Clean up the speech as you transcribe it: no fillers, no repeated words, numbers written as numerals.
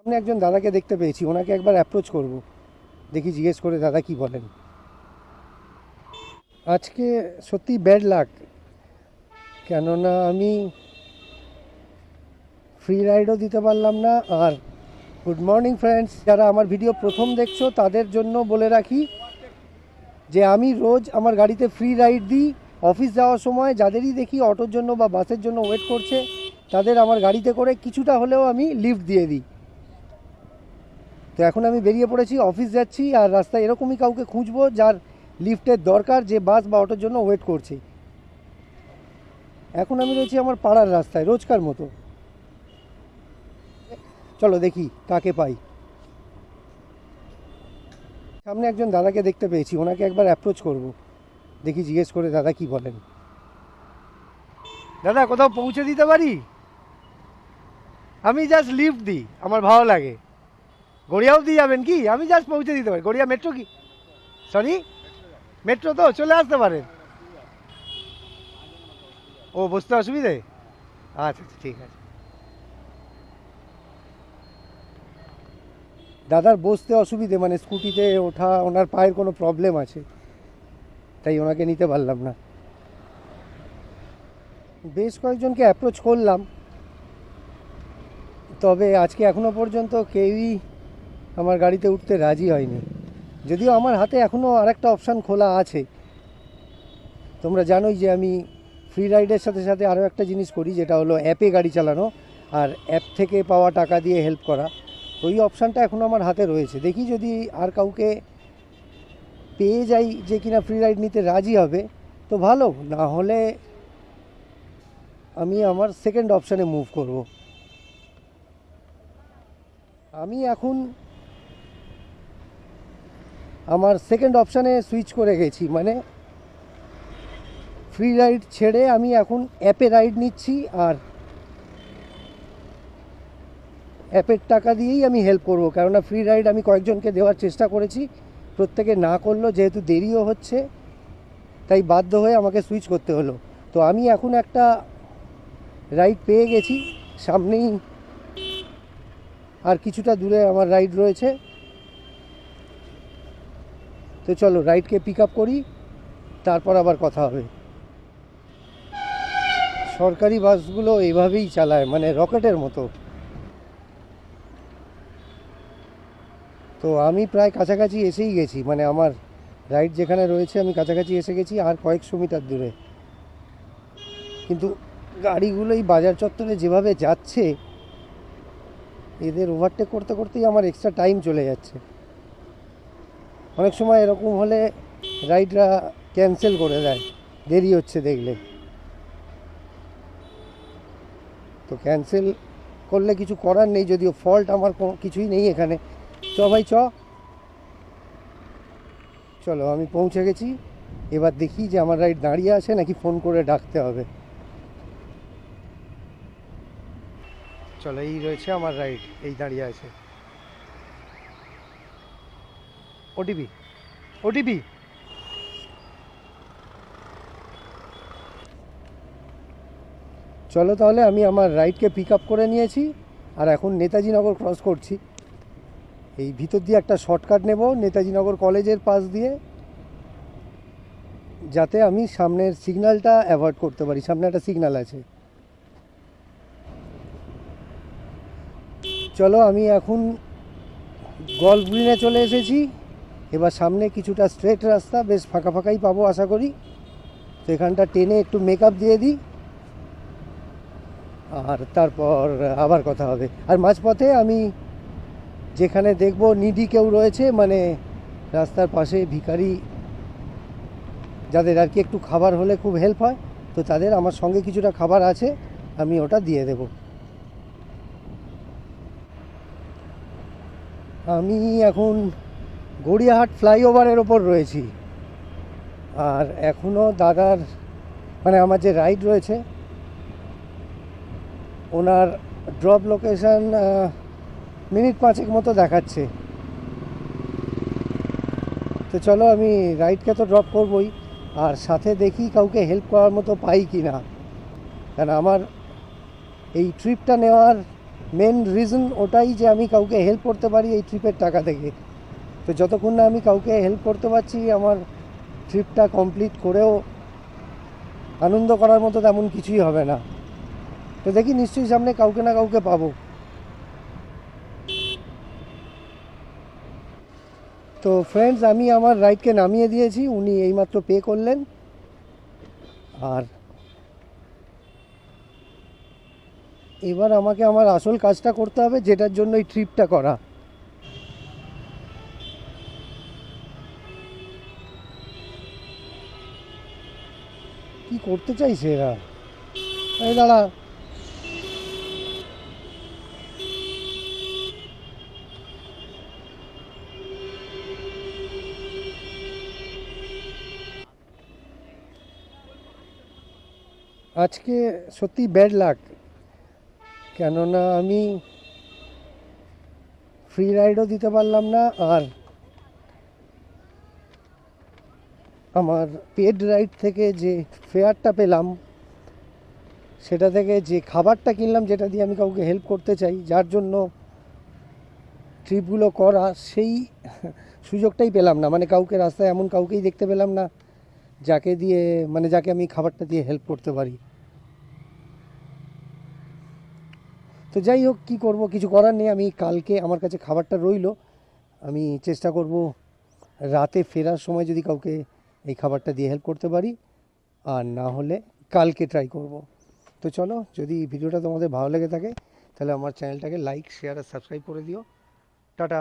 আমি একজন দাদাকে দেখতে পেয়েছি, ওনাকে একবার অ্যাপ্রোচ করব, দেখি জিজ্ঞেস করে দাদা কি বলেন। আজকে সত্যি ব্যাড লাক, কেননা আমি ফ্রি রাইডও দিতে পারলাম না। আর গুড মর্নিং ফ্রেন্ডস, যারা আমার ভিডিও প্রথম দেখছো তাদের জন্য বলে রাখি যে আমি রোজ আমার গাড়িতে ফ্রি রাইড দিই। অফিস যাওয়ার সময় যাদেরই দেখি অটোর জন্য বা বাসের জন্য ওয়েট করছে, তাদের আমার গাড়িতে করে কিছুটা হলেও আমি লিফট দিয়ে দিই। তো এখন আমি বেরিয়ে পড়েছি, অফিস যাচ্ছি, আর রাস্তায় এরকমই কাউকে খুঁজবো যার লিফটের দরকার, যে বাস বা অটোর জন্য ওয়েট করছে। এখন আমি রয়েছি আমার পাড়ার রাস্তায় রোজকার মতো। চলো দেখি কাকে পাই। সামনে একজন দাদাকে দেখতে পেয়েছি, ওনাকে একবার অ্যাপ্রোচ করব, দেখি জিজ্ঞেস করে দাদা কি বলেন। দাদা কোথাও পৌঁছে দিতে পারি? আমি জাস্ট লিফট দিই, আমার ভালো লাগে। গড়িয়াও দিয়ে যাবেন কি? আমি জাস্ট পৌঁছে দিতে পারি। গড়িয়া মেট্রো কি? সরি, মেট্রো তো চলে আসতে পারেন। ও বসতে অসুবিধে? আচ্ছা আচ্ছা, ঠিক আছে। দাদার বসতে অসুবিধে, মানে স্কুটিতে ওঠা, ওনার পায়ের কোনো প্রবলেম আছে, তাই ওনাকে নিতে পারলাম না। বেশ কয়েকজনকে অ্যাপ্রোচ করলাম, তবে আজকে এখনও পর্যন্ত কেউই আমার গাড়িতে উঠতে রাজি হয়নি। যদিও আমার হাতে এখনও আরেকটা অপশান খোলা আছে। তোমরা জানোই যে আমি ফ্রি রাইডের সাথে সাথে আরও একটা জিনিস করি, যেটা হলো অ্যাপে গাড়ি চালানো আর অ্যাপ থেকে পাওয়া টাকা দিয়ে হেল্প করা। তো এই অপশানটা এখনও আমার হাতে রয়েছে। দেখি যদি আর কাউকে পেয়ে যাই যে কিনা ফ্রি রাইড নিতে রাজি হবে তো ভালো, না হলে আমি আমার সেকেন্ড অপশানে মুভ করব। আমি এখন আমার সেকেন্ড অপশানে সুইচ করে গেছি, মানে ফ্রি রাইড ছেড়ে আমি এখন অ্যাপে রাইড নিচ্ছি, আর অ্যাপের টাকা দিয়েই আমি হেল্প করব। কেননা ফ্রি রাইড আমি কয়েকজনকে দেওয়ার চেষ্টা করেছি, প্রত্যেকে না করলো, যেহেতু দেরিও হচ্ছে তাই বাধ্য হয়ে আমাকে সুইচ করতে হলো। তো আমি এখন একটা রাইড পেয়ে গেছি, সামনেই আর কিছুটা দূরে আমার রাইড রয়েছে। তো চলো রাইডকে পিক আপ করি, তারপর আবার কথা হবে। সরকারি বাসগুলো এভাবেই চালায়, মানে রকেটের মতো। তো আমি প্রায় কাছাকাছি এসেই গেছি, মানে আমার রাইড যেখানে রয়েছে আমি কাছাকাছি এসে গেছি, আর কয়েকশো মিটার দূরে। কিন্তু গাড়িগুলো এই বাজার চত্বরে যেভাবে যাচ্ছে, এদের ওভারটেক করতে করতেই আমার এক্সট্রা টাইম চলে যাচ্ছে। অনেক সময় এরকম হলে রাইডরা ক্যান্সেল করে দেয়, দেরি হচ্ছে দেখলে। তো ক্যান্সেল করলে কিছু করার নেই, যদিও ফল্ট আমার কিছুই নেই এখানে। চ ভাই চ, চলো আমি পৌঁছে গেছি। এবার দেখি যে আমার রাইড দাঁড়িয়ে আছে নাকি ফোন করে ডাকতে হবে। চলো, এই রয়েছে আমার রাইড, এই দাঁড়িয়ে আছে। OTP, OTP. চলো তাহলে, আমি আমার রাইডকে পিক আপ করে নিয়েছি, আর এখন নেতাজি নগর ক্রস করছি। এই ভিতর দিয়ে একটা শর্টকাট নেব নেতাজি নগর কলেজের পাশ দিয়ে, যাতে আমি সামনের সিগন্যালটা অ্যাভয়েড করতে পারি। সামনে একটা সিগন্যাল আছে। চলো, আমি এখন গল্ফ গ্রিনে চলে এসেছি। এবার সামনে কিছুটা স্ট্রেট রাস্তা, বেশ ফাঁকা ফাঁকাই পাবো আশা করি। তো এখানটা টেনে একটু মেকআপ দিয়ে দিই, আর তারপর আবার কথা হবে। আর মাঝপথে আমি যেখানে দেখব নিডি কেউ রয়েছে, মানে রাস্তার পাশে ভিখারি, যাদের আর কি একটু খাবার হলে খুব হেল্প হয়, তো তাদের, আমার সঙ্গে কিছুটা খাবার আছে, আমি ওটা দিয়ে দেব। আমি এখন গড়িয়াহাট ফ্লাইওভারের ওপর রয়েছি, আর এখনও দাদার, মানে আমার যে রাইড রয়েছে ওনার ড্রপ লোকেশন মিনিট 5 মতো দেখাচ্ছে। তো চলো, আমি রাইডকে তো ড্রপ করবই, আর সাথে দেখি কাউকে হেল্প করার মতো পাই কি না। কারণ আমার এই ট্রিপটা নেওয়ার মেন রিজন ওটাই যে আমি কাউকে হেল্প করতে পারি এই ট্রিপের টাকা থেকে। তো যতক্ষণ না আমি কাউকে হেল্প করতে পারছি, আমার ট্রিপটা কমপ্লিট করেও আনন্দ করার মতো তেমন কিছুই হবে না। তো দেখি নিশ্চয়ই সামনে কাউকে না কাউকে পাবো। তো ফ্রেন্ডস, আমি আমার রাইডকে নামিয়ে দিয়েছি, উনি এইমাত্র পে করলেন। আর এবার আমাকে আমার আসল কাজটা করতে হবে, যেটার জন্য এই ট্রিপটা করা। কি করতে চাইছে এরা? এই দাঁড়া। আজকে সত্যি ব্যাড লাক, কেননা আমি ফ্রি রাইডও দিতে পারলাম না, আর আমার পেড রাইড থেকে যে ফেয়ারটা পেলাম, সেটা থেকে যে খাবারটা কিনলাম, যেটা দিয়ে আমি কাউকে হেল্প করতে চাই, যার জন্য ট্রিপগুলো করা, সেই সুযোগটাই পেলাম না। মানে কাউকে রাস্তায় এমন কাউকেই দেখতে পেলাম না যাকে দিয়ে, মানে যাকে আমি খাবারটা দিয়ে হেল্প করতে পারি। তো যাই হোক, কী করব, কিছু করার নেই। আমি কালকে, আমার কাছে খাবারটা রইলো, আমি চেষ্টা করব রাতে ফেরার সময় যদি কাউকে এই খাবারটা দিয়ে হেল্প করতে পারি, আর না হলে কালকে ট্রাই করব। তো চলো, যদি ভিডিওটা তোমাদের ভালো লেগে থাকে তাহলে আমার চ্যানেলটাকে লাইক, শেয়ার আর সাবস্ক্রাইব করে দিও। টাটা।